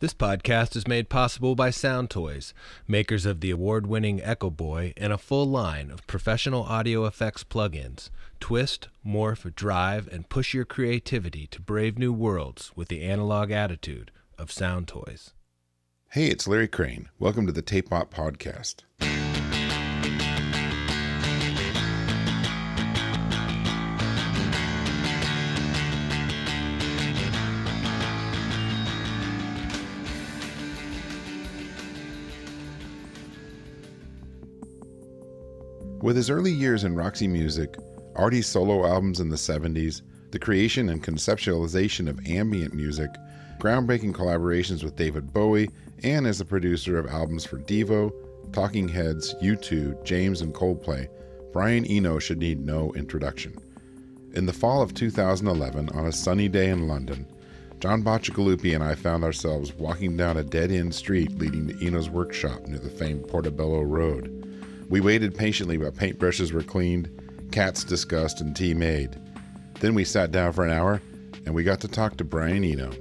This podcast is made possible by Sound Toys, makers of the award-winning Echo Boy and a full line of professional audio effects plugins. Twist, morph, drive, and push your creativity to brave new worlds with the analog attitude of Sound Toys. Hey, it's Larry Crane. Welcome to the Tape Op Podcast. With his early years in Roxy Music, Artie's solo albums in the 70s, the creation and conceptualization of ambient music, groundbreaking collaborations with David Bowie, and as the producer of albums for Devo, Talking Heads, U2, James, and Coldplay, Brian Eno should need no introduction. In the fall of 2011, on a sunny day in London, John Bacigalupi and I found ourselves walking down a dead-end street leading to Eno's workshop near the famed Portobello Road. We waited patiently while paintbrushes were cleaned, cats discussed, and tea made. Then we sat down for an hour, and we got to talk to Brian Eno.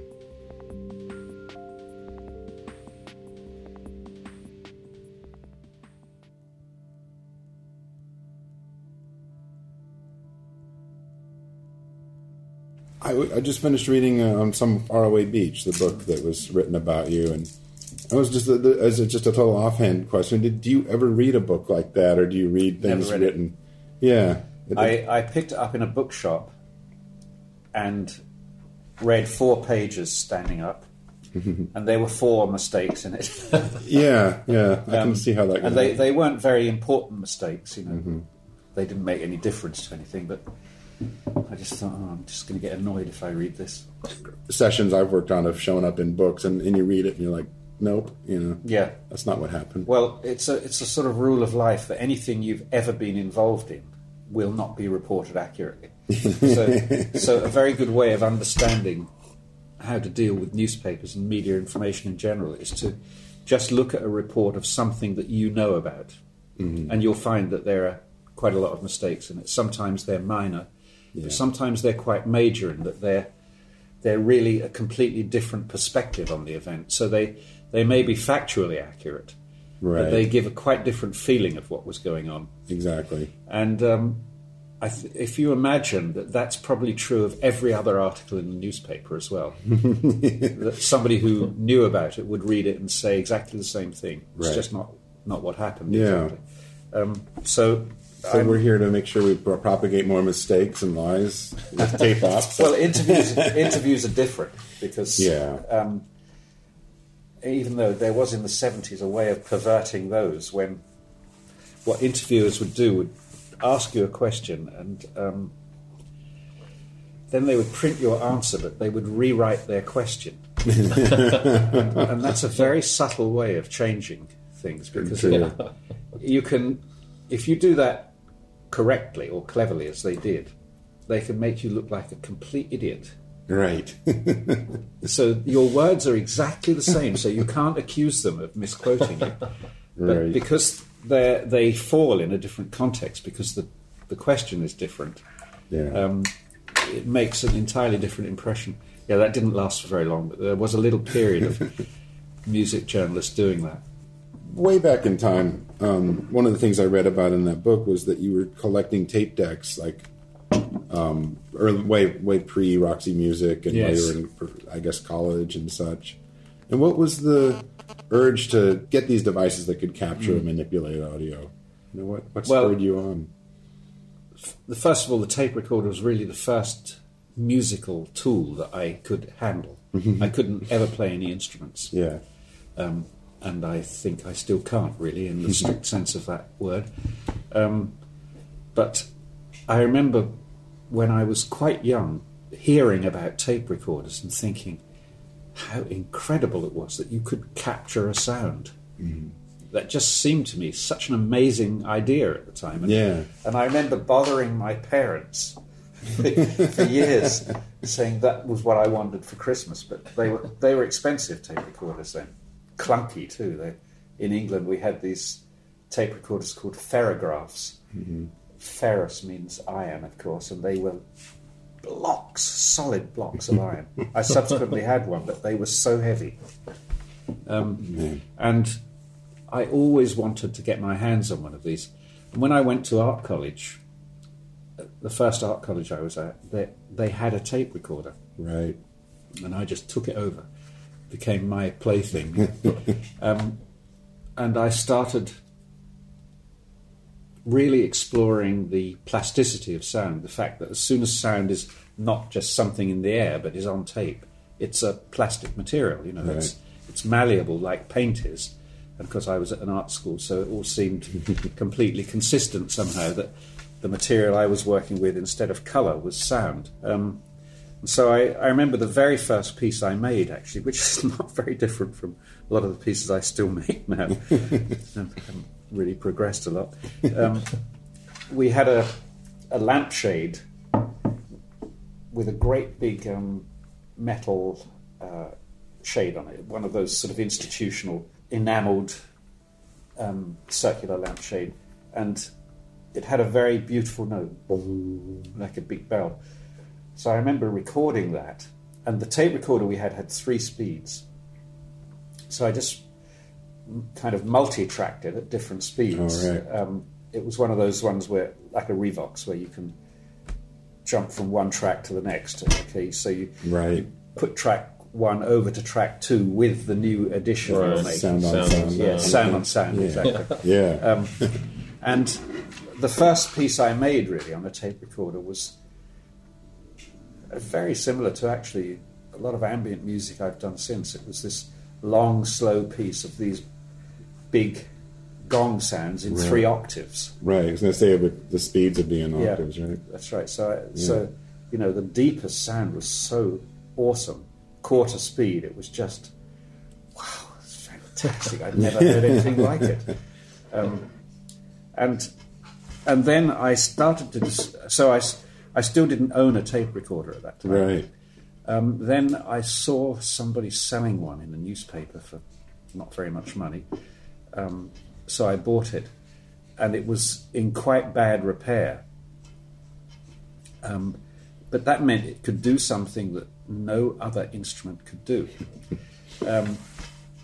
I just finished reading On Some Faraway Beach, the book that was written about you, and I was just as just a total offhand question. Do you ever read a book like that, or do you read things written? Yeah, I picked it up in a bookshop and read 4 pages standing up, and there were 4 mistakes in it. yeah, I can see how that goes. And they weren't very important mistakes, you know. Mm-hmm. They didn't make any difference to anything, but I just thought, I'm just going to get annoyed if I read this. Sessions I've worked on have shown up in books, and you read it, and you're like, nope, yeah, that's not what happened. Well, it's a sort of rule of life that anything you've ever been involved in will not be reported accurately. So a very good way of understanding how to deal with newspapers and media information in general is to just look at a report of something that you know about, and you'll find that there are quite a lot of mistakes in it. Sometimes they're minor, but sometimes they're quite major in that they're really a completely different perspective on the event. So they may be factually accurate, but they give a quite different feeling of what was going on. Exactly. And if you imagine that that's probably true of every other article in the newspaper as well, that somebody who knew about it would read it and say exactly the same thing. It's just not what happened. Yeah. Exactly. So we're here to make sure we propagate more mistakes and lies with Tape Op. Well, interviews are different because even though there was in the 70s a way of perverting those, when what interviewers would do would ask you a question and then they would print your answer, but they would rewrite their question. and that's a very subtle way of changing things, because you can, if you do that correctly or cleverly as they did, they can make you look like a complete idiot. Right. So your words are exactly the same, so you can't accuse them of misquoting you. But because they fall in a different context, because the question is different, it makes an entirely different impression. Yeah, that didn't last for very long, but there was a little period of music journalists doing that. Way back in time, one of the things I read about in that book was that you were collecting tape decks, like way pre-Roxy Music, and while you were in, I guess, college and such. And what was the urge to get these devices that could capture and manipulate audio? What spurred you on? First of all, the tape recorder was really the first musical tool that I could handle. I couldn't ever play any instruments. Yeah. And I think I still can't, really, in the strict sense of that word. But I remember when I was quite young, hearing about tape recorders and thinking how incredible it was that you could capture a sound. That just seemed to me such an amazing idea at the time. And I remember bothering my parents for years, saying that was what I wanted for Christmas. But they were expensive tape recorders then. Clunky too. In England we had these tape recorders called ferrographs. Ferrous means iron, of course, and they were solid blocks of iron. I subsequently had one, but they were so heavy And I always wanted to get my hands on one of these. And when I went to art college, the first art college I was at, they had a tape recorder. Right. And I just took it over. It became my plaything. And I started really exploring the plasticity of sound, the fact that as soon as sound is not just something in the air but is on tape, it's a plastic material, you know, right. it's malleable like paint is. And of course I was at an art school, so it all seemed completely consistent somehow that the material I was working with instead of colour was sound. And so I remember the very first piece I made, actually, which is not very different from a lot of the pieces I still make now. I haven't really progressed a lot. We had a lampshade with a great big metal shade on it, one of those sort of institutional enamelled circular lampshade, and it had a very beautiful note, like a big bell. So I remember recording that, and the tape recorder we had 3 speeds. So I just kind of multitracked it at different speeds. Oh, right. It was one of those ones where, like a Revox, where you can jump from one track to the next. Okay, so you put track 1 over to track 2 with the new addition you're making. Sound on sound. Yeah, sound on sound, exactly. Yeah. And the first piece I made really on a tape recorder was very similar to actually a lot of ambient music I've done since. It was this long, slow piece of these big gong sounds in 3 octaves. Right, I was going to say the speeds of being octaves, right? That's right. So you know, the deepest sound was so awesome. Quarter speed, it was just, wow, it's fantastic. I'd never heard anything like it. And then I started to, I still didn't own a tape recorder at that time. Right. Then I saw somebody selling one in a newspaper for not very much money. So I bought it, and it was in quite bad repair. But that meant it could do something that no other instrument could do.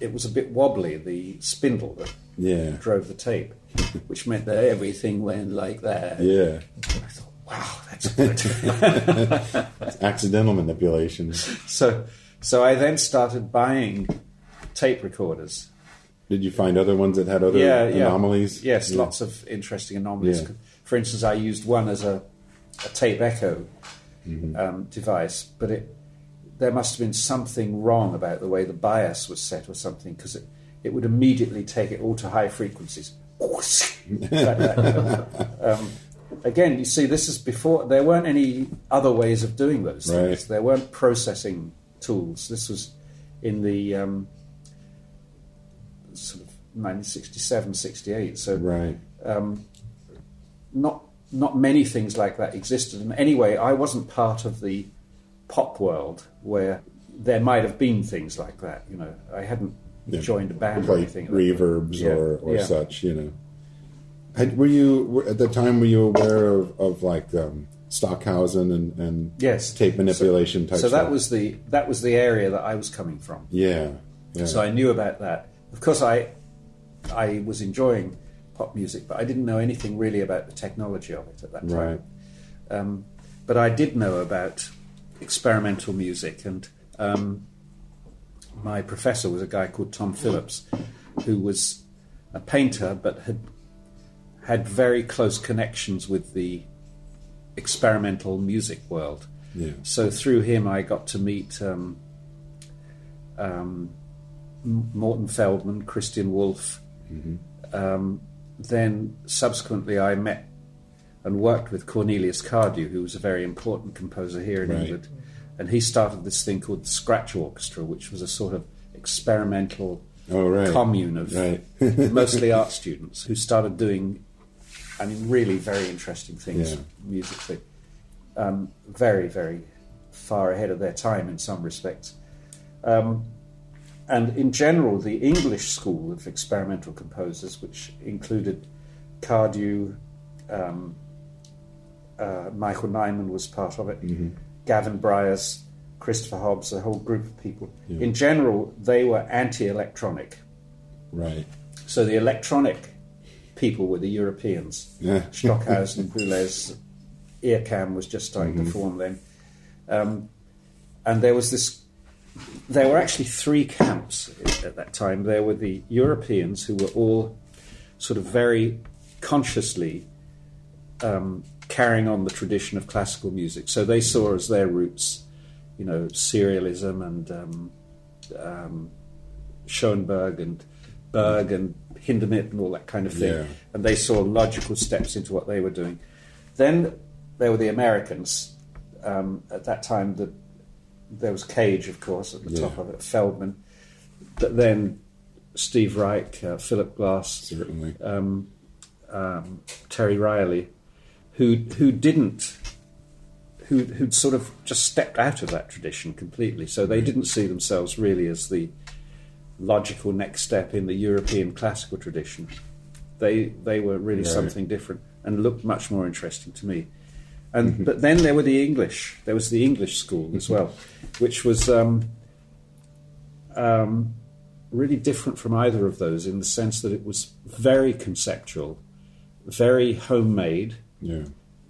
It was a bit wobbly, the spindle that drove the tape, which meant that everything went like that. Yeah. I thought, wow, that's good. It's accidental manipulation. So I then started buying tape recorders. Did you find other ones that had other anomalies? Yes, lots of interesting anomalies. Yeah. For instance, I used one as a tape echo device, but there must have been something wrong about the way the bias was set or something, because it would immediately take it all to high frequencies. Like that. Again, you see, this is before, there weren't any other ways of doing those things. Right. There weren't processing tools. This was in the sort of 1967, 68. So not many things like that existed. And anyway, I wasn't part of the pop world where there might have been things like that. You know, I hadn't joined a band or anything. Reverbs or such, you know. Were you, at the time, were you aware of like Stockhausen and tape manipulation type stuff? So that was the area that I was coming from. Yeah. So I knew about that. Of course, I was enjoying pop music, but I didn't know anything really about the technology of it at that time. Right. But I did know about experimental music, and my professor was a guy called Tom Phillips, who was a painter but had very close connections with the experimental music world. Yeah. So through him I got to meet Morton Feldman, Christian Wolff. Then subsequently I met and worked with Cornelius Cardew, who was a very important composer here in England. And he started this thing called the Scratch Orchestra, which was a sort of experimental commune of mostly art students who started doing, I mean, really very interesting things musically. Very, very far ahead of their time in some respects. And in general, the English school of experimental composers, which included Cardew, Michael Nyman was part of it, Gavin Bryars, Christopher Hobbs, a whole group of people. Yeah. In general, they were anti-electronic. Right. So the electronic people were the Europeans. Yeah. Stockhausen, Boulez, Earcam was just starting to form then. And there was this... There were actually three camps at that time. There were the Europeans, who were all sort of very consciously carrying on the tradition of classical music. So they saw as their roots, you know, serialism and Schoenberg and Berg and Hindemith and all that kind of thing. Yeah. And they saw logical steps into what they were doing. Then there were the Americans. At that time, there was Cage, of course, at the top of it, Feldman. But then Steve Reich, Philip Glass, Certainly. Terry Riley, who'd sort of just stepped out of that tradition completely. So they didn't see themselves really as the logical next step in the European classical tradition. They were really something different and looked much more interesting to me. And but then there were the English. There was the English school as well, which was really different from either of those in the sense that it was very conceptual, very homemade,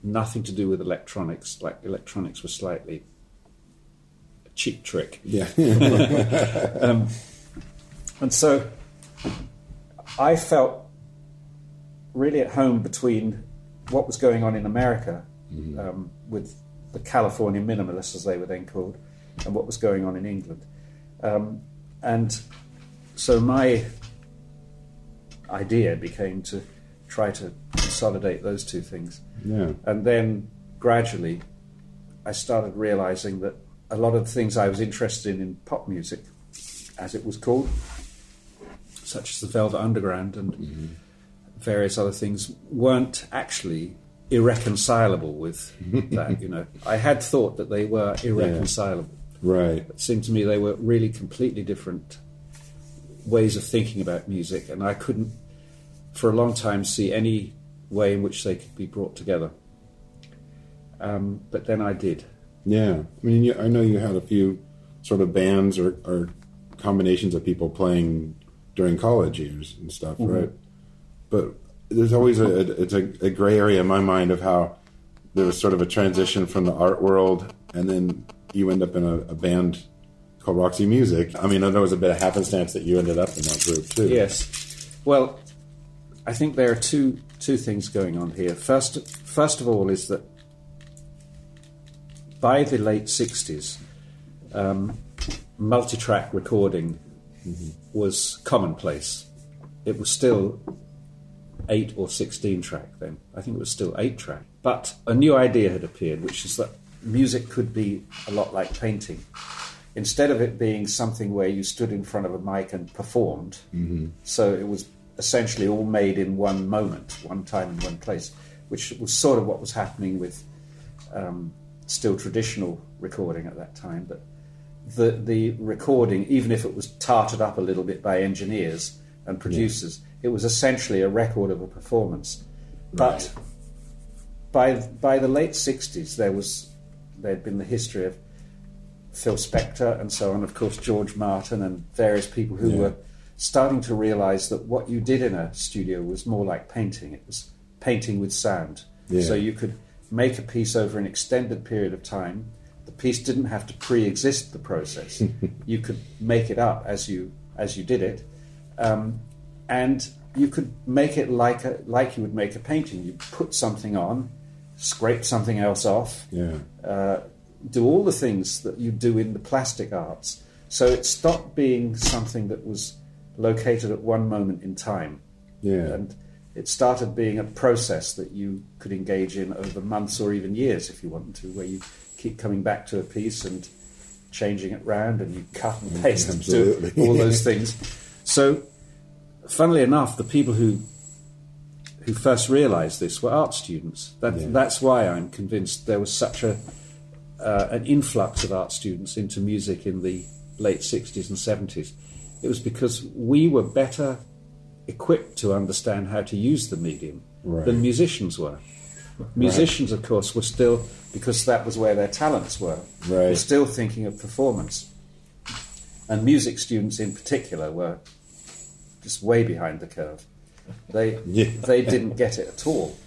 nothing to do with electronics. Like electronics was slightly a cheap trick. Yeah. And so I felt really at home between what was going on in America with the California minimalists, as they were then called, and what was going on in England. And so my idea became to try to consolidate those two things. Yeah. And then gradually I started realizing that a lot of the things I was interested in pop music, as it was called, such as the Velvet Underground and various other things, weren't actually irreconcilable with that, you know. I had thought that they were irreconcilable. Right. It seemed to me they were really completely different ways of thinking about music, and I couldn't, for a long time, see any way in which they could be brought together. But then I did. Yeah. I mean, I know you had a few sort of bands or combinations of people playing during college years and stuff, right? But there's always a gray area in my mind of how there was sort of a transition from the art world, and then you end up in a band called Roxy Music. I mean, I know there was a bit of happenstance that you ended up in that group too. Yes. Well, I think there are two things going on here. First of all is that by the late 60s, multitrack recording was commonplace. It was still 8 or 16 track then. I think it was still 8 track. But a new idea had appeared, which is that music could be a lot like painting. Instead of it being something where you stood in front of a mic and performed, so it was essentially all made in one moment, one time in one place, which was sort of what was happening with still traditional recording at that time. But the recording, even if it was tarted up a little bit by engineers and producers, it was essentially a record of a performance. But by the late 60s, there'd been the history of Phil Spector and so on, of course, George Martin and various people who were starting to realize that what you did in a studio was more like painting. It was painting with sound. Yeah. So you could make a piece over an extended period of time. The piece didn't have to pre-exist the process. You could make it up as you did it. And you could make it like you would make a painting. You put something on, scrape something else off, do all the things that you do in the plastic arts. So it stopped being something that was located at one moment in time. Yeah. And it started being a process that you could engage in over months or even years if you wanted to, where you keep coming back to a piece and changing it round and you cut and paste and do all those things. So, funnily enough, the people who first realised this were art students. That's why I'm convinced there was such an influx of art students into music in the late 60s and 70s. It was because we were better equipped to understand how to use the medium than musicians were. Musicians, of course, were still, because that was where their talents were still thinking of performance. And music students in particular were just way behind the curve. They didn't get it at all.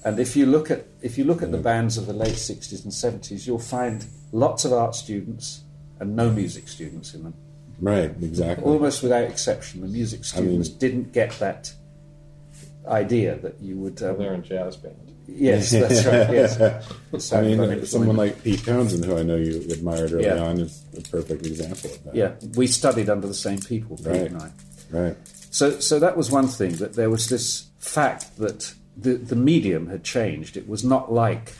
And if you look at the bands of the late 60s and 70s, you'll find lots of art students and no music students in them. Right, exactly. Almost without exception, the music students didn't get that idea that you would... they're in jazz band. Yes, that's right, yes. I mean, someone like Pete Townsend, who I know you admired early on, is a perfect example of that. Yeah, we studied under the same people, Pete and I. Right. So that was one thing, that there was this fact that the medium had changed. It was not like...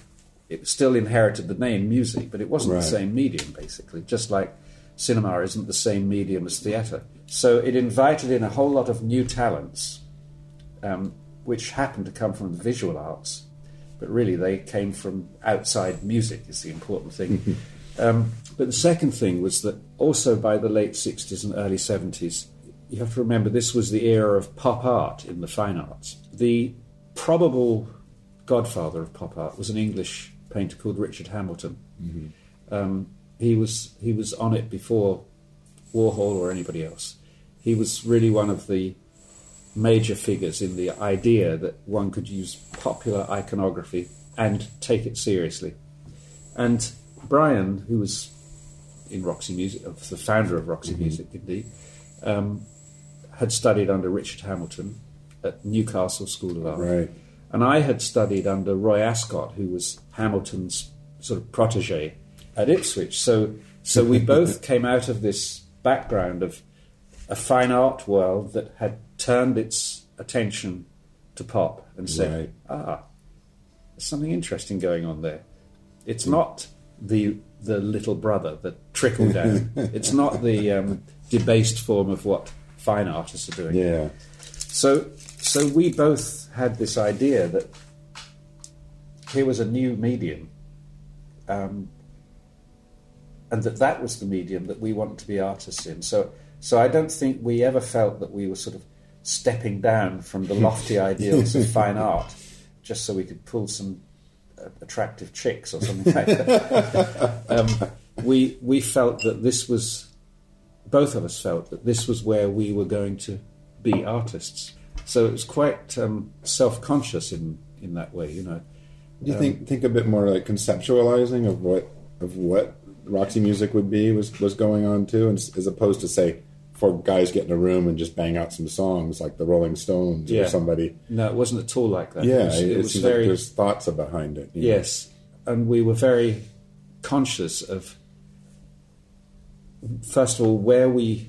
It still inherited the name music, but it wasn't the same medium, basically, just like cinema isn't the same medium as theatre. So it invited in a whole lot of new talents, which happened to come from the visual arts, but really they came from outside music is the important thing. But the second thing was that also by the late 60s and early 70s, you have to remember this was the era of pop art in the fine arts. The probable godfather of pop art was an English painter called Richard Hamilton. He was on it before Warhol or anybody else. He was really one of the major figures in the idea that one could use popular iconography and take it seriously. And Brian, who was in Roxy Music, the founder of Roxy Music indeed, had studied under Richard Hamilton at Newcastle School of Art. Right. And I had studied under Roy Ascott, who was Hamilton's sort of protege at Ipswich. So we both came out of this background of a fine art world that had turned its attention to pop and said, there's something interesting going on there. It's not the little brother that trickled down. It's not the debased form of what fine artists are doing. Yeah. So we both had this idea that here was a new medium, and that was the medium that we wanted to be artists in. So I don't think we ever felt that we were sort of stepping down from the lofty ideals of fine art just so we could pull some attractive chicks or something like that. We felt that this was, both of us felt that this was where we were going to be artists. So it was quite self-conscious in that way, you know. Do you think a bit more like conceptualizing of what Roxy Music would be was going on too, as opposed to say 4 guys get in a room and just bang out some songs like the Rolling Stones or somebody? No, it wasn't at all like that. Yeah, it was seems very, like there's thoughts behind it. Yes, and we were very conscious of, first of all, where we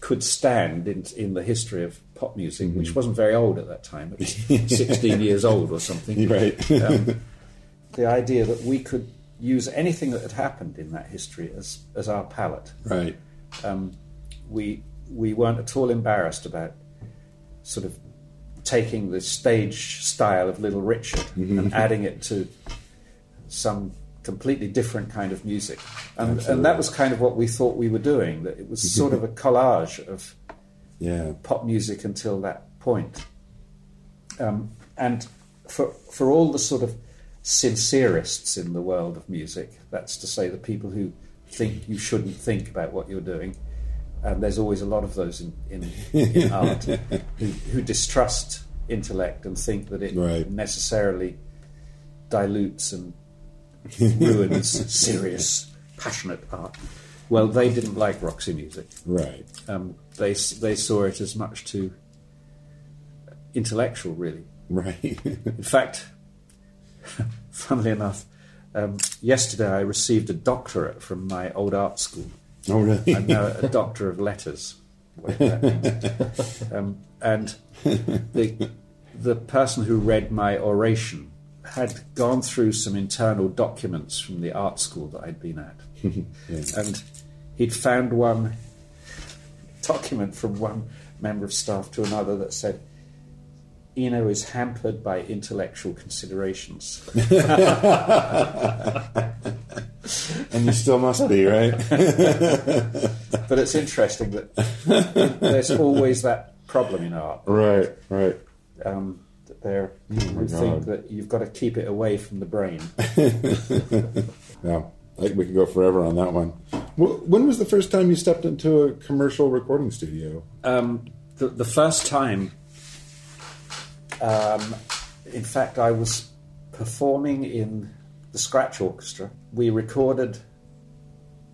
could stand in the history of pop music, which wasn't very old at that time. It was 16 years old or something. Right. The idea that we could use anything that had happened in that history as our palette. Right. We weren't at all embarrassed about sort of taking the stage style of Little Richard and adding it to some completely different kind of music. And that was kind of what we thought we were doing, that it was sort of a collage of pop music until that point. And for all the sort of sincerists in the world of music, that's to say the people who think you shouldn't think about what you're doing, and there's always a lot of those in art who distrust intellect and think that it necessarily dilutes and ruins serious, passionate art. Well, they didn't like Roxy Music. Right. They saw it as much too intellectual, really. Right. In fact, funnily enough, yesterday I received a doctorate from my old art school. Oh, really? I'm now a doctor of letters. And the person who read my oration had gone through some internal documents from the art school that I'd been at. And he'd found one document from one member of staff to another that said, Eno is hampered by intellectual considerations. And you still must be, right? But it's interesting that there's always that problem in art. Right. there who think that you've got to keep it away from the brain. Yeah, we could go forever on that one. When was the first time you stepped into a commercial recording studio? The first time, in fact, I was performing in the Scratch Orchestra. We recorded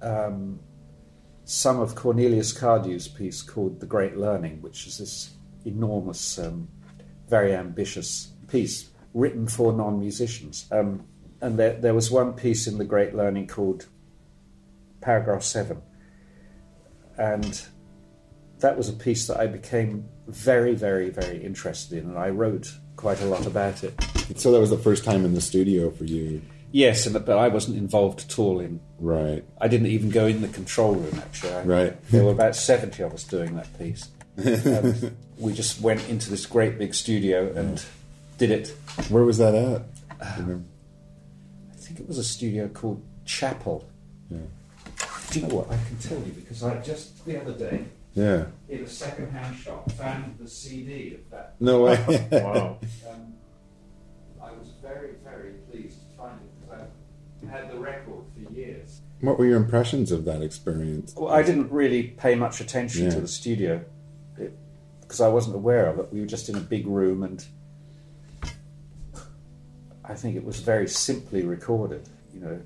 some of Cornelius Cardew's piece called The Great Learning, which is this enormous, very ambitious piece written for non-musicians. And there was one piece in The Great Learning called Paragraph 7. And that was a piece that I became very, very, very interested in, and I wrote quite a lot about it. So that was the first time in the studio for you? Yes, but I wasn't involved at all in... Right. I didn't even go in the control room, actually. Right. There were about 70 of us doing that piece. And we just went into this great big studio and did it. Where was that at? I think it was a studio called Chapel. Yeah. Do you know what? I can tell you, because I just the other day, in a second-hand shop, found the CD of that. No way. Wow. I was very, very pleased to find it, because I've had the record for years. What were your impressions of that experience? Well, I didn't really pay much attention to the studio, because I wasn't aware of it. We were just in a big room, and I think it was very simply recorded, you know,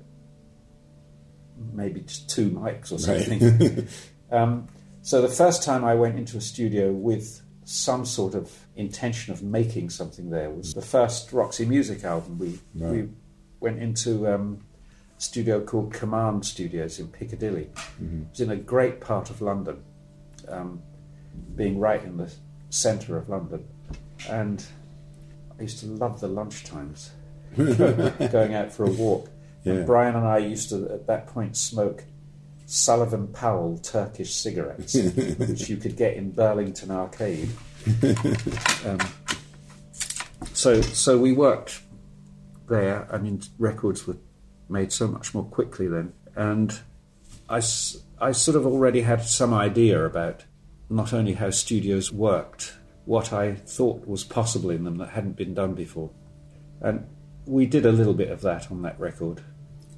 maybe just 2 mics or something. Right. So the first time I went into a studio with some sort of intention of making something there was the first Roxy Music album. We went into a studio called Command Studios in Piccadilly. Mm-hmm. It was in a great part of London, being right in the centre of London. And I used to love the lunchtimes, going out for a walk. Yeah. And Brian and I used to, at that point, smoke Sullivan Powell Turkish cigarettes, which you could get in Burlington Arcade. So we worked there. I mean, records were made so much more quickly then. And I sort of already had some idea about not only how studios worked, what I thought was possible in them that hadn't been done before. And we did a little bit of that on that record.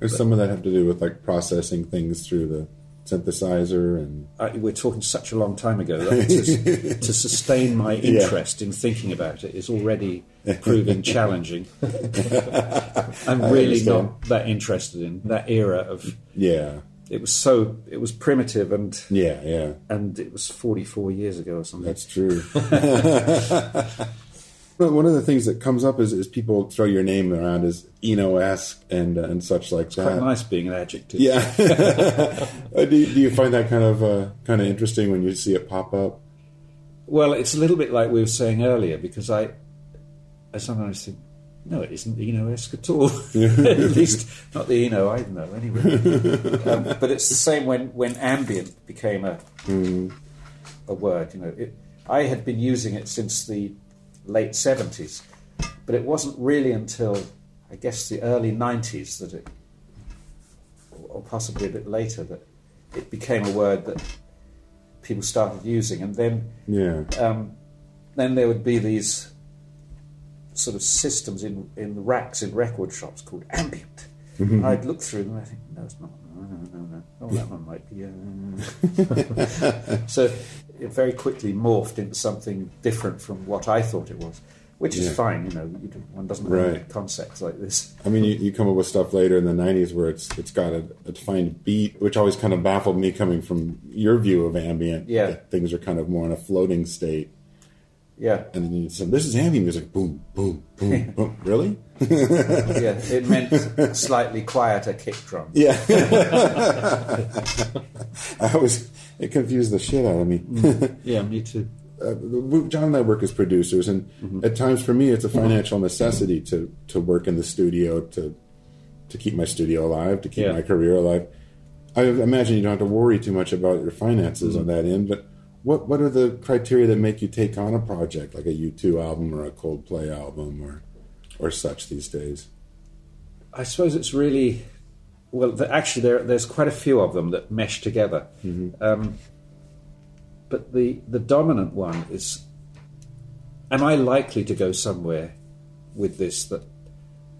Does some of that have to do with like processing things through the synthesizer? And we're talking such a long time ago that to sustain my interest in thinking about it is already proving challenging. I'm really not that interested in that era of... Yeah. It was primitive and... Yeah. And it was 44 years ago or something. That's true. But one of the things that comes up is people throw your name around as Eno-esque and such like that. It's quite nice being an adjective. Yeah. Do you find that kind of interesting when you see it pop up? Well, it's a little bit like we were saying earlier, because I sometimes think, no, it isn't Eno-esque at all. At least not the Eno I know, anyway. But it's the same when ambient became a word. You know, I had been using it since the late 70s, but it wasn't really until, I guess, the early 90s that it, or possibly a bit later, that it became a word that people started using. And then there would be these sort of systems in the racks in record shops called Ambient. Mm-hmm. And I'd look through them and I think, no, it's not. No. Oh, that one might be... So it very quickly morphed into something different from what I thought it was, which is fine, you know, one doesn't have concepts like this. I mean, you come up with stuff later in the 90s where it's got a defined beat, which always kind of baffled me coming from your view of ambient. Yeah. That things are kind of more in a floating state. Yeah. And then you said, this is ambient music. Boom, boom, boom, boom. Really? Yeah, it meant slightly quieter kick drum. Yeah. It confused the shit out of me. Yeah, me too. John and I work as producers, and at times for me it's a financial necessity to work in the studio, to keep my studio alive, to keep my career alive. I imagine you don't have to worry too much about your finances on that end, but what are the criteria that make you take on a project like a U2 album or a Coldplay album or such these days? I suppose it's really... Well, actually, there's quite a few of them that mesh together. Mm-hmm. But the dominant one is am I likely to go somewhere with this that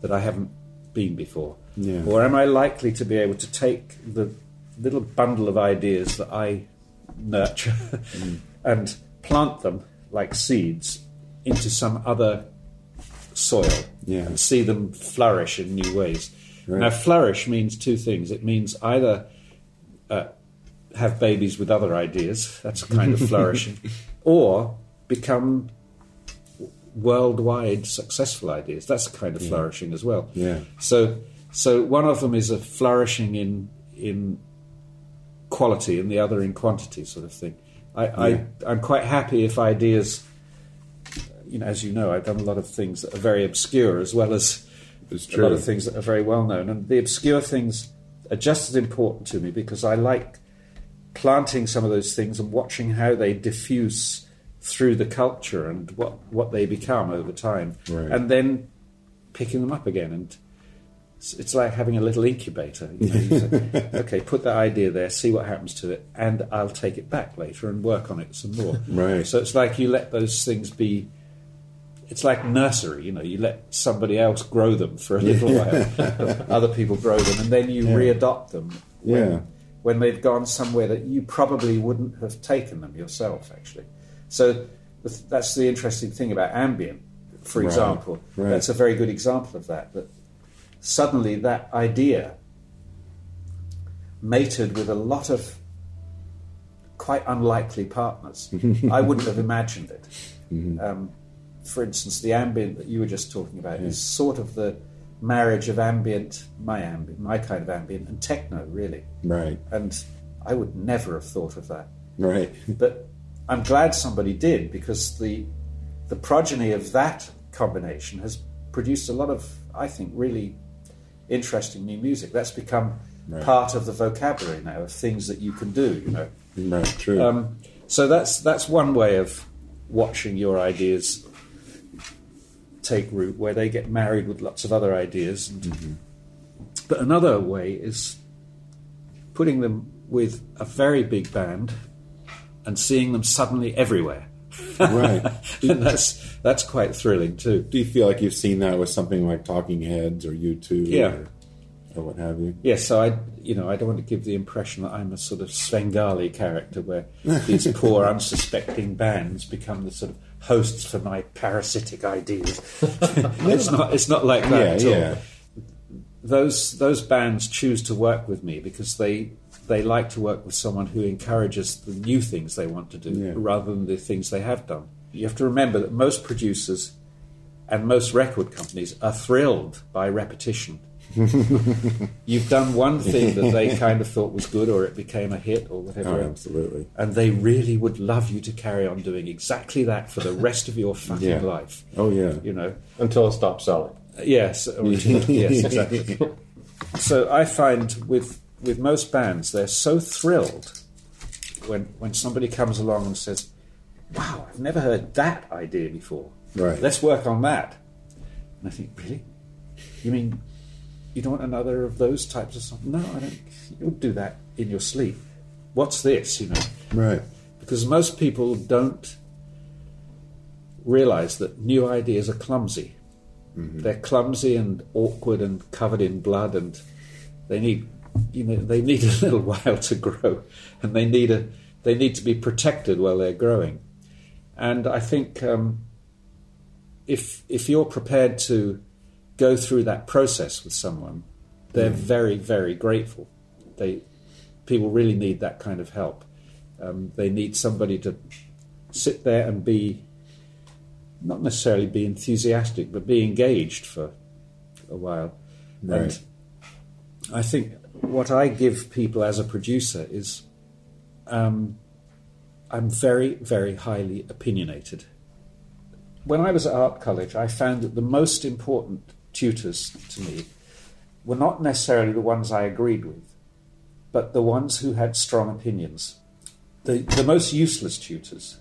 I haven't been before? Yeah. Or am I likely to be able to take the little bundle of ideas that I nurture and plant them like seeds into some other soil and see them flourish in new ways? Right. Now, flourish means two things. It means either have babies with other ideas, that's kind of flourishing, or become worldwide successful ideas. That's kind of flourishing as well. Yeah. So one of them is a flourishing in quality and the other in quantity sort of thing. I'm quite happy if ideas, as you know, I've done a lot of things that are very obscure as well as a lot of things that are very well known. And the obscure things are just as important to me because I like planting some of those things and watching how they diffuse through the culture and what they become over time, and then picking them up again. And it's like having a little incubator. You say, okay, put that idea there, see what happens to it, and I'll take it back later and work on it some more. Right. So it's like you let those things be. It's like nursery, you let somebody else grow them for a little while. Other people grow them, and then you readopt them when they've gone somewhere that you probably wouldn't have taken them yourself, actually. So that's the interesting thing about Ambient, for example. Right. That's a very good example of that suddenly that idea mated with a lot of quite unlikely partners. I wouldn't have imagined it. Mm-hmm. For instance, the Ambient that you were just talking about is sort of the marriage of ambient, my kind of ambient, and techno, really. Right. And I would never have thought of that. Right. But I'm glad somebody did, because the progeny of that combination has produced a lot of, I think, really interesting new music. That's become part of the vocabulary now of things that you can do, Right, true. So that's one way of watching your ideas take root, where they get married with lots of other ideas. But another way is putting them with a very big band and seeing them suddenly everywhere. Right. And that's quite thrilling too. Do you feel like you've seen that with something like Talking Heads or U2 or what have you? Yes, so I don't want to give the impression that I'm a sort of Svengali character where these poor unsuspecting bands become the sort of hosts for my parasitic ideas. It's not like that at all. Those bands choose to work with me because they like to work with someone who encourages the new things they want to do rather than the things they have done. You have to remember that most producers and most record companies are thrilled by repetition. You've done one thing that they kind of thought was good, or it became a hit, or whatever. Oh, absolutely. And they really would love you to carry on doing exactly that for the rest of your fucking life. Oh, yeah. Until it stops selling. Yes, yes, exactly. So I find with most bands, they're so thrilled when somebody comes along and says, "Wow, I've never heard that idea before. Right. Let's work on that." And I think, really? You mean you don't want another of those types of songs? No, I don't. You'll do that in your sleep. What's this? Right. Because most people don't realize that new ideas are clumsy. Mm-hmm. They're clumsy and awkward and covered in blood, and they need a little while to grow, and they need to be protected while they're growing. And I think if you're prepared to go through that process with someone, they're very, very grateful. People really need that kind of help. They need somebody to sit there and not necessarily be enthusiastic, but be engaged for a while. Right. And I think what I give people as a producer is I'm very, very highly opinionated. When I was at art college, I found that the most important tutors to me were not necessarily the ones I agreed with, but the ones who had strong opinions. The most useless tutors,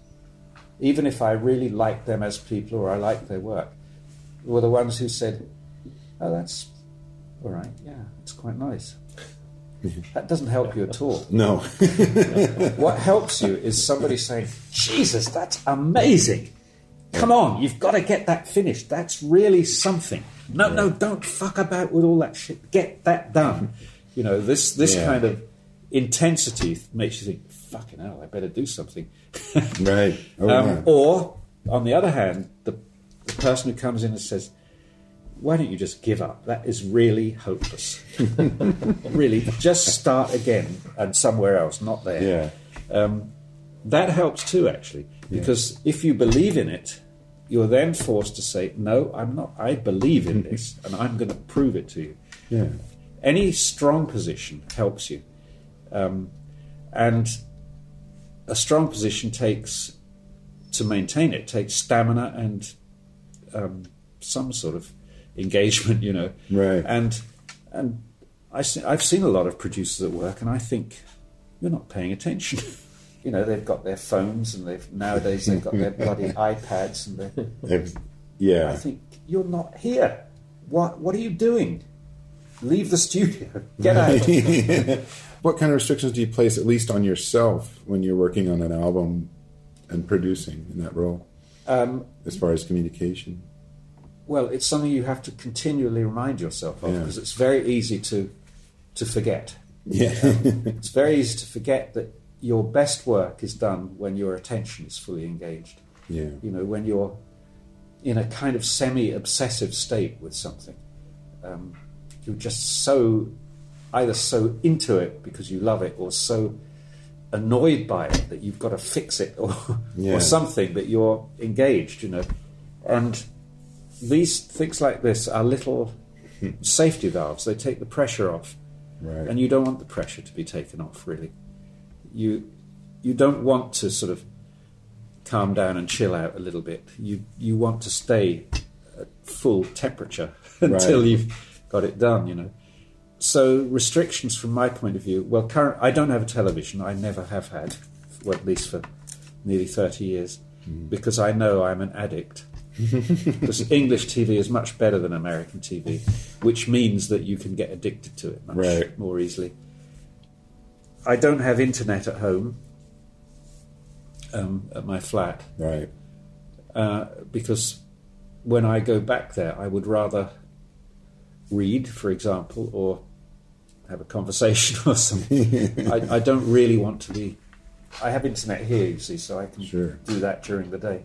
even if I really liked them as people or I liked their work, were the ones who said, "Oh, that's all right, yeah, it's quite nice." That doesn't help you at all. No. What helps you is somebody saying, "Jesus, that's amazing. Come on, you've got to get that finished. That's really something. No, don't fuck about with all that shit. Get that done. This kind of intensity makes you think, fucking hell, I better do something. Right. Or, on the other hand, the person who comes in and says, why don't you just give up? That is really hopeless. Really, just start again and somewhere else, not there. Yeah. That helps too, actually, because if you believe in it, you're then forced to say, no, I'm not. I believe in this, and I'm going to prove it to you. Yeah. Any strong position helps you. And a strong position to maintain it, takes stamina and some sort of engagement, Right. And I've seen a lot of producers at work, and I think, you're not paying attention. They've got their phones, and nowadays they've got their bloody iPads, and I think, you're not here. What are you doing? Leave the studio. Get out. What kind of restrictions do you place, at least on yourself, when you're working on an album and producing in that role, as far as communication? Well, it's something you have to continually remind yourself of, because it's very easy to forget. Yeah. It's very easy to forget that your best work is done when your attention is fully engaged. Yeah. When you're in a kind of semi-obsessive state with something. You're just either so into it because you love it, or so annoyed by it that you've got to fix it, or something, that you're engaged, And these things like this are little safety valves. They take the pressure off. Right. And you don't want the pressure to be taken off, really. You don't want to sort of calm down and chill out a little bit. You want to stay at full temperature until you've got it done, So restrictions from my point of view, well, I don't have a television. I never have had, well, at least for nearly 30 years, because I know I'm an addict. Because English TV is much better than American TV, which means that you can get addicted to it much more easily. I don't have internet at home, at my flat, Right. Because when I go back there, I would rather read, for example, or have a conversation or something. I don't really want to be... I have internet here, you see, so I can do that during the day.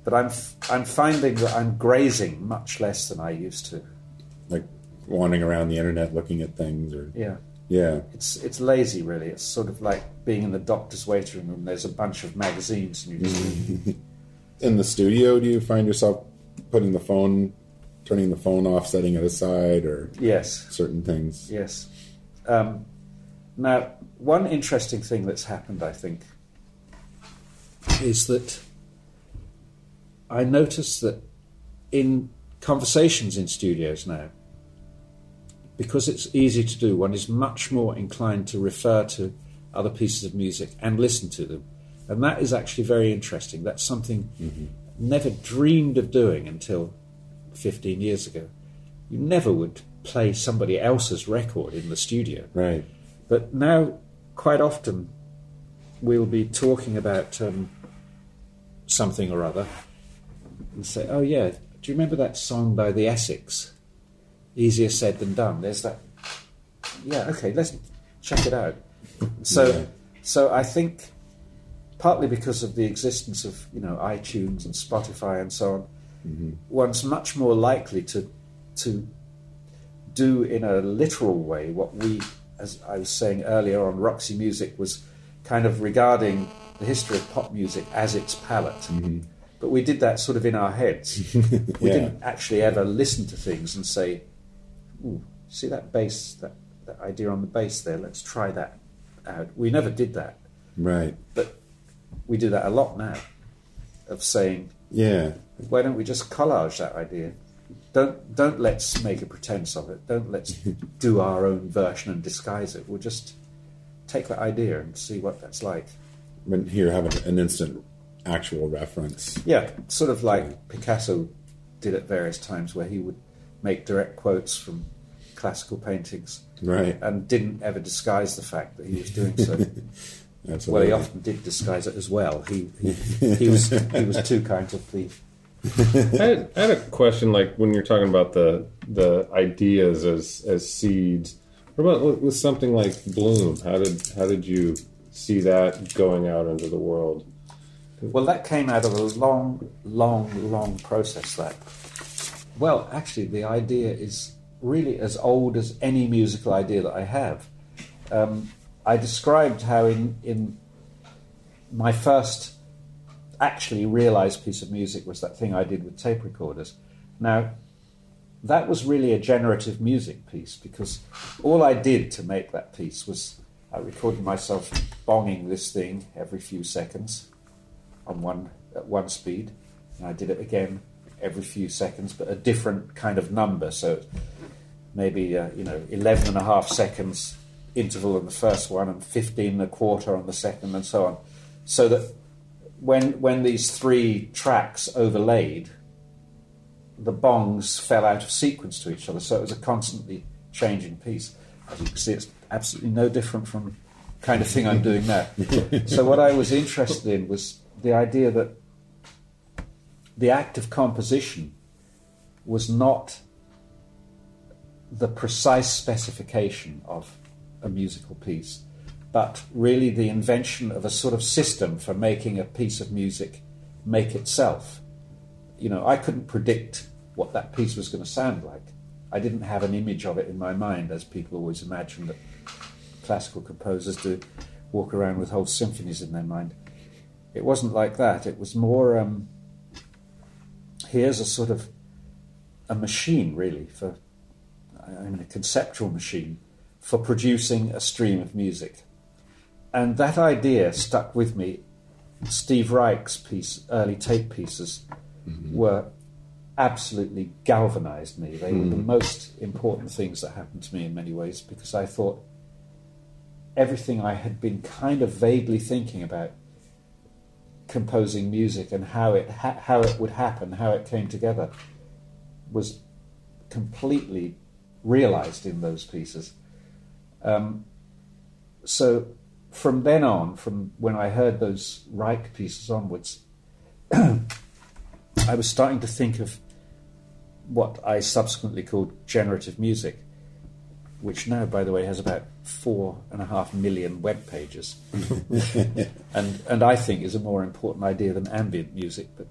But I'm finding that I'm grazing much less than I used to. Like wandering around the internet looking at things, or yeah. It's lazy, really. It's sort of like being in the doctor's waiting room. There's a bunch of magazines, and you just in the studio. Do you find yourself turning the phone off, setting it aside, or certain things? Yes. Now, one interesting thing that's happened, I think, is that I notice that in conversations in studios now, because it's easy to do, one is much more inclined to refer to other pieces of music and listen to them. And that is actually very interesting. That's something never dreamed of doing until 15 years ago. You never would play somebody else's record in the studio. Right. But now, quite often, we'll be talking about something or other and say, oh yeah, do you remember that song by the Essex? Easier said than done. There's that. Yeah, okay, let's check it out. So I think partly because of the existence of iTunes and Spotify and so on, one's much more likely to do in a literal way what we, as I was saying earlier on Roxy Music, was kind of regarding the history of pop music as its palette. But we did that sort of in our heads. We didn't actually ever listen to things and say, ooh, see that bass, that idea on the bass there, let's try that out. We never did that. Right. But we do that a lot now, of saying, why don't we just collage that idea? Don't let's make a pretense of it. Don't let's do our own version and disguise it. We'll just take that idea and see what that's like. When here having an instant actual reference. Yeah, sort of like Picasso did at various times, where he would make direct quotes from classical paintings, right, and didn't ever disguise the fact that he was doing so. Absolutely. Well, he often did disguise it as well. He was too kind of the I had a question, like when you're talking about the ideas as seeds. What about with something like Bloom? How did you see that going out into the world? Well, that came out of a long process. Well, actually, the idea is really as old as any musical idea that I have. I described how in my first actually realized piece of music was that thing I did with tape recorders. Now, that was really a generative music piece, because all I did to make that piece was I recorded myself bonging this thing every few seconds at one speed, and I did it again every few seconds, but a different kind of number. So maybe 11 and a half seconds interval on the first one, and 15 and a quarter on the second, and so on. So that when these three tracks overlaid, the bongs fell out of sequence to each other. So it was a constantly changing piece. As you can see, it's absolutely no different from the kind of thing I'm doing now. So what I was interested in was the idea that the act of composition was not the precise specification of a musical piece, but really the invention of a sort of system for making a piece of music make itself. I couldn't predict what that piece was going to sound like. I didn't have an image of it in my mind, as people always imagine that classical composers do, walk around with whole symphonies in their mind. It wasn't like that. It was more, here's a sort of a machine, really, a conceptual machine for producing a stream of music. And that idea stuck with me. Steve Reich's early tape pieces were absolutely galvanized me. They were the most important things that happened to me in many ways, because I thought everything I had been kind of vaguely thinking about composing music and how it would happen, how it came together, was completely realized in those pieces. So from then on, from when I heard those Reich pieces onwards, I was starting to think of what I subsequently called generative music, which now, by the way, has about 4.5 million web pages, and I think is a more important idea than ambient music. But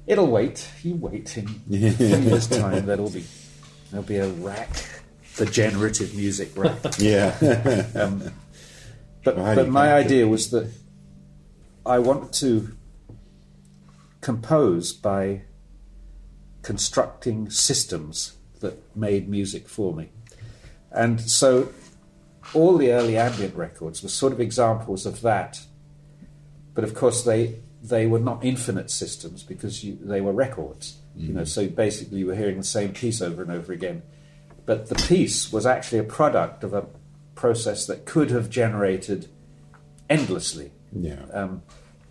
it'll wait. You wait. In a few years' time, there'll be a rack, the generative music rack. Yeah. But my idea was that I wanted to compose by constructing systems that made music for me. And so all the early ambient records were sort of examples of that. But of course they were not infinite systems, because they were records. So basically you were hearing the same piece over and over again. But the piece was actually a product of a process that could have generated endlessly. Yeah.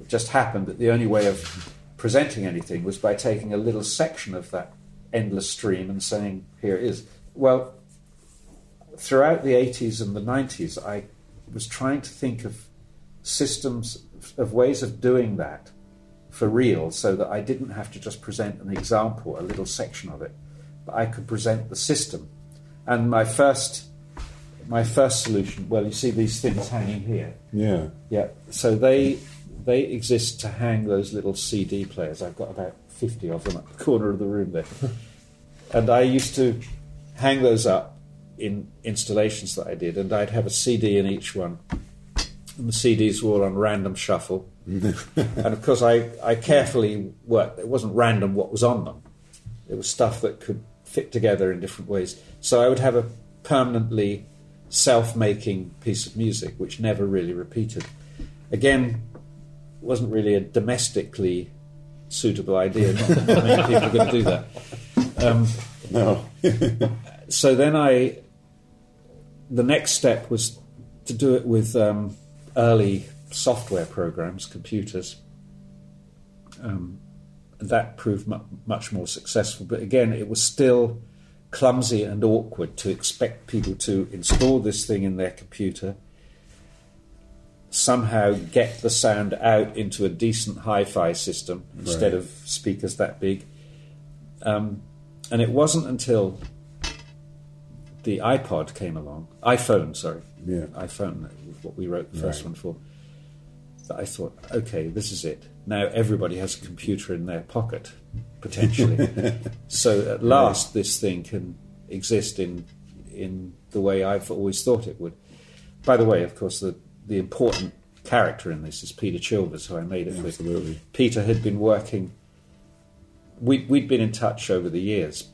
It just happened that the only way of presenting anything was by taking a little section of that endless stream and saying, here it is. Well, throughout the 80s and the 90s, I was trying to think of systems, of ways of doing that for real, so that I didn't have to just present an example, a little section of it, but I could present the system. And my first solution, well, you see these things hanging here. Yeah. Yeah. So they exist to hang those little CD players. I've got about 50 of them at the corner of the room there. And I used to hang those up in installations that I did, and I'd have a CD in each one. And the CDs were all on random shuffle. And of course I carefully worked. It wasn't random what was on them. It was stuff that could fit together in different ways. So I would have a permanently self-making piece of music which never really repeated. Again, wasn't really a domestically suitable idea. Not that many people are going to do that. No. So then the next step was to do it with early software programs, computers. That proved much more successful. But again, it was still clumsy and awkward to expect people to install this thing in their computer, somehow get the sound out into a decent hi-fi system instead of speakers that big. And it wasn't until the iPhone, what we wrote the first one for, that I thought, okay, this is it. Now everybody has a computer in their pocket, potentially. So at last this thing can exist in the way I've always thought it would. By the way, of course, the important character in this is Peter Chilver, who I made it with. Absolutely. Peter had been working... We'd been in touch over the years,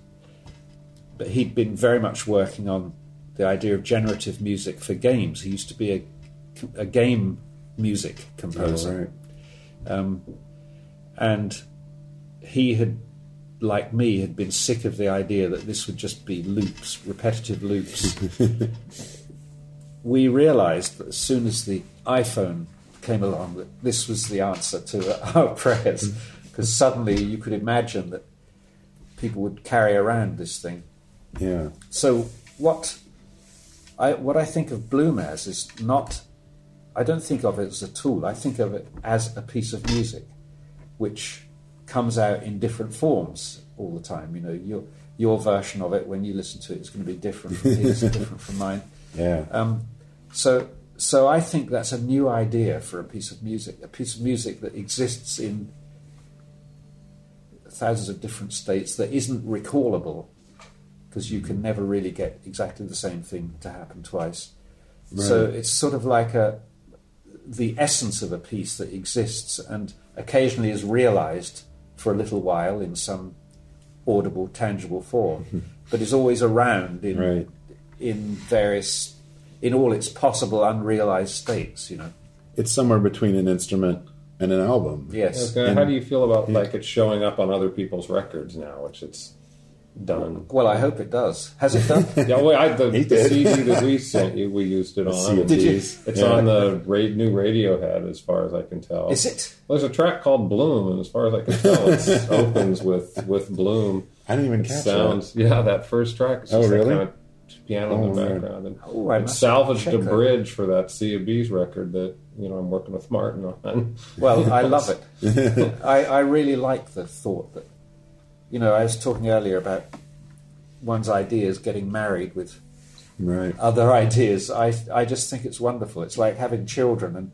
but he'd been very much working on the idea of generative music for games. He used to be a game music composer. And he had, like me, had been sick of the idea that this would just be loops, repetitive loops. We realized that as soon as the iPhone came along that this was the answer to our prayers, because suddenly you could imagine that people would carry around this thing. Yeah. So what I think of Bloom as is not... I don't think of it as a tool. I think of it as a piece of music which comes out in different forms all the time. You know, your version of it, when you listen to it, is going to be different from his, different from mine. Yeah. So I think that's a new idea for a piece of music that exists in thousands of different states, that isn't recallable, because you can never really get exactly the same thing to happen twice. Right. So it's sort of like the essence of a piece that exists and occasionally is realized for a little while in some audible, tangible form, but is always around in various, in all its possible unrealized states, you know. It's somewhere between an instrument and an album. Yes. Okay. How do you feel about like it showing up on other people's records now, which it's done? Well, I hope it does. Has it done? Yeah, well, the CD that we sent you, we used it on. Did you? It's on the new Radiohead, as far as I can tell. Is it? Well, there's a track called Bloom, and as far as I can tell, it opens with Bloom. I didn't even catch that. Yeah, that first track. It's just really? that kind of piano in the background. And I salvaged a bridge for that Sea of Bees record that I'm working with Martin on. Well, I love it. I really like the thought that, I was talking earlier about one's ideas getting married with other ideas. I just think it's wonderful. It's like having children, and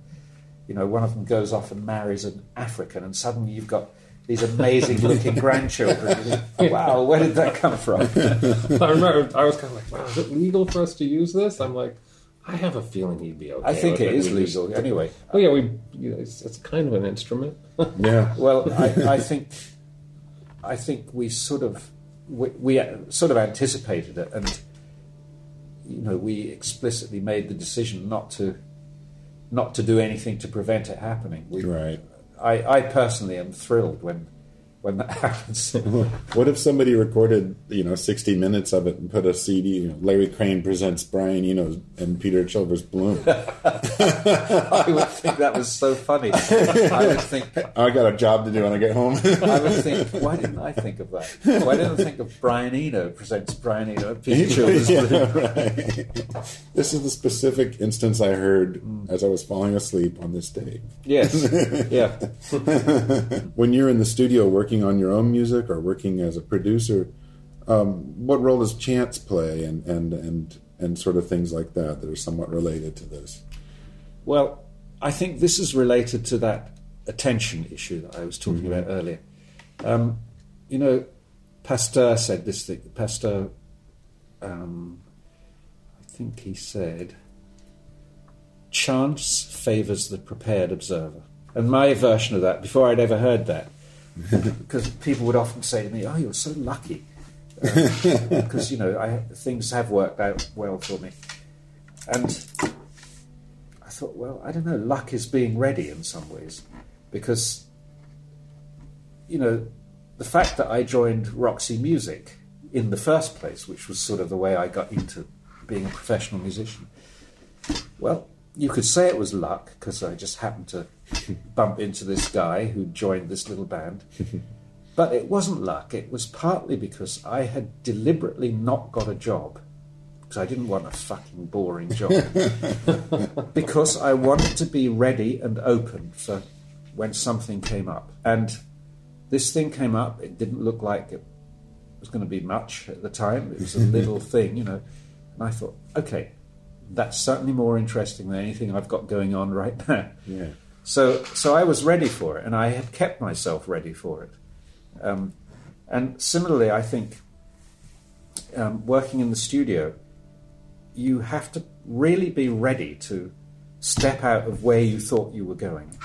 one of them goes off and marries an African, and suddenly you've got these amazing-looking grandchildren. You think, wow, where did that come from? I remember I was kind of like, wow, is it legal for us to use this? I'm like, I have a feeling he'd be okay. I think it is legal anyway. Oh yeah, it's kind of an instrument. Yeah. Well, I think we sort of anticipated it, and we explicitly made the decision not to do anything to prevent it happening. I personally am thrilled when that happens. What if somebody recorded 60 minutes of it and put a CD, Larry Crane presents Brian Eno and Peter Chilver's Bloom? I would think that was so funny. I would think, I got a job to do when I get home. I would think, why didn't I think of that? Why didn't I think of Brian Eno presents Brian Eno and Peter Chilver's Bloom? Right. This is the specific instance I heard as I was falling asleep on this day. Yes. Yeah. When you're in the studio working on your own music or working as a producer, what role does chance play and sort of things like that are somewhat related to this? Well, I think this is related to that attention issue that I was talking about earlier. Pasteur said this thing. Pasteur, I think he said, chance favours the prepared observer. And my version of that, before I'd ever heard that, because people would often say to me, "Oh, you're so lucky," because things have worked out well for me. And I thought, well, I don't know. Luck is being ready in some ways, because the fact that I joined Roxy Music in the first place, which was sort of the way I got into being a professional musician. Well, you could say it was luck because I just happened to bump into this guy who joined this little band. But it wasn't luck. It was partly because I had deliberately not got a job because I didn't want a fucking boring job. Because I wanted to be ready and open for when something came up. And this thing came up. It didn't look like it was going to be much at the time. It was a little thing, you know. And I thought, okay, that's certainly more interesting than anything I've got going on right now. Yeah. So I was ready for it, and I had kept myself ready for it. And similarly, I think working in the studio, you have to really be ready to step out of where you thought you were going.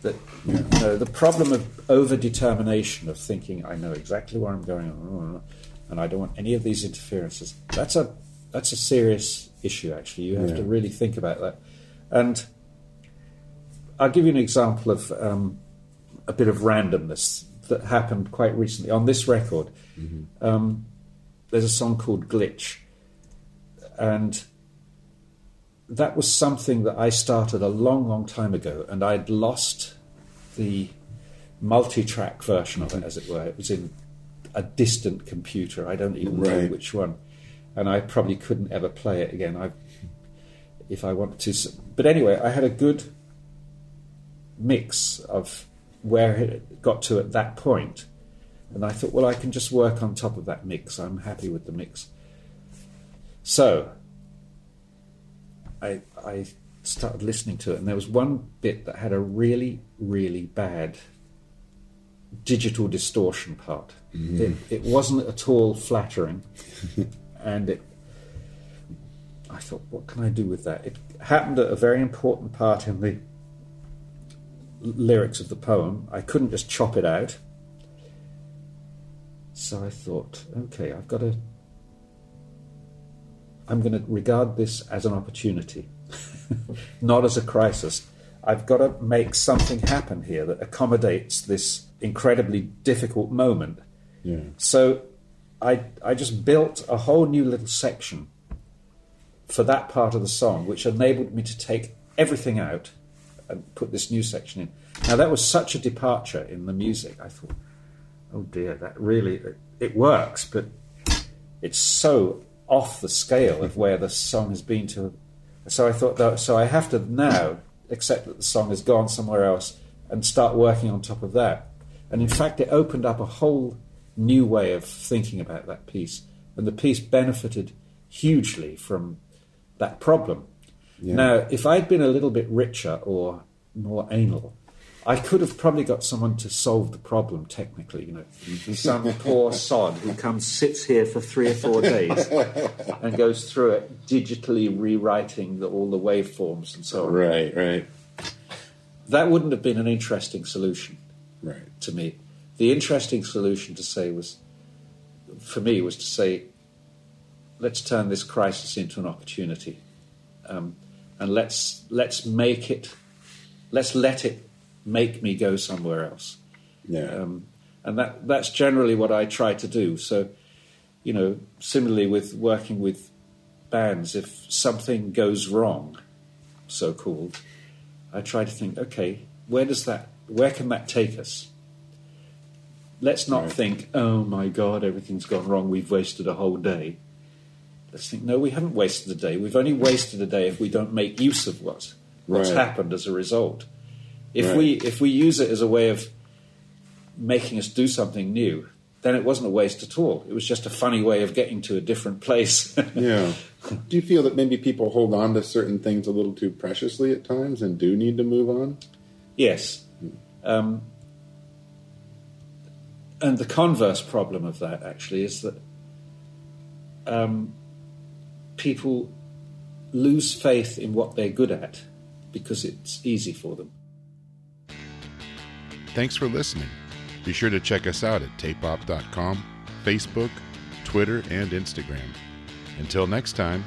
That you know, the problem of over-determination, of thinking, I know exactly where I'm going, and I don't want any of these interferences. That's a serious issue, actually. You have to really think about that. And I'll give you an example of a bit of randomness that happened quite recently. On this record, there's a song called Glitch. And that was something that I started a long, long time ago, and I'd lost the multitrack version of it, as it were. It was in a distant computer. I don't even know which one. And I probably couldn't ever play it again if I wanted to. But anyway, I had a good mix of where it got to at that point. And I thought, well, I can just work on top of that mix. I'm happy with the mix. So I started listening to it, and there was one bit that had a really, really bad digital distortion part. It wasn't at all flattering, and I thought, what can I do with that? It happened at a very important part in the lyrics of the poem. I couldn't just chop it out. So I thought, okay, I'm going to regard this as an opportunity, not as a crisis. I've got to make something happen here that accommodates this incredibly difficult moment. Yeah. So I just built a whole new little section for that part of the song, which enabled me to take everything out and put this new section in. Now, that was such a departure in the music. I thought, oh dear, that really, it works, but it's so off the scale of where the song has been to. So I thought, so I have to now accept that the song has gone somewhere else and start working on top of that. And in fact, it opened up a whole new way of thinking about that piece. And the piece benefited hugely from that problem. Yeah. Now, if I'd been a little bit richer or more anal, I could have probably got someone to solve the problem technically, you know. Some poor sod who comes, sits here for 3 or 4 days and goes through it, digitally rewriting all the waveforms and so on. Right. That wouldn't have been an interesting solution to me. The interesting solution to say was to say, let's turn this crisis into an opportunity, and let's let it make me go somewhere else. Yeah. And that's generally what I try to do. So, you know, similarly with working with bands, if something goes wrong, so-called, I try to think, okay, where can that take us? Let's not think, oh my God, everything's gone wrong, we've wasted a whole day. Let's think, no, we haven't wasted a day. We've only wasted a day if we don't make use of what's happened as a result. If we use it as a way of making us do something new, then it wasn't a waste at all. It was just a funny way of getting to a different place. Yeah. Do you feel that maybe people hold on to certain things a little too preciously at times and do need to move on? Yes. And the converse problem of that, actually, is that people lose faith in what they're good at because it's easy for them. Thanks for listening. Be sure to check us out at tapepop.com, Facebook, Twitter, and Instagram. Until next time,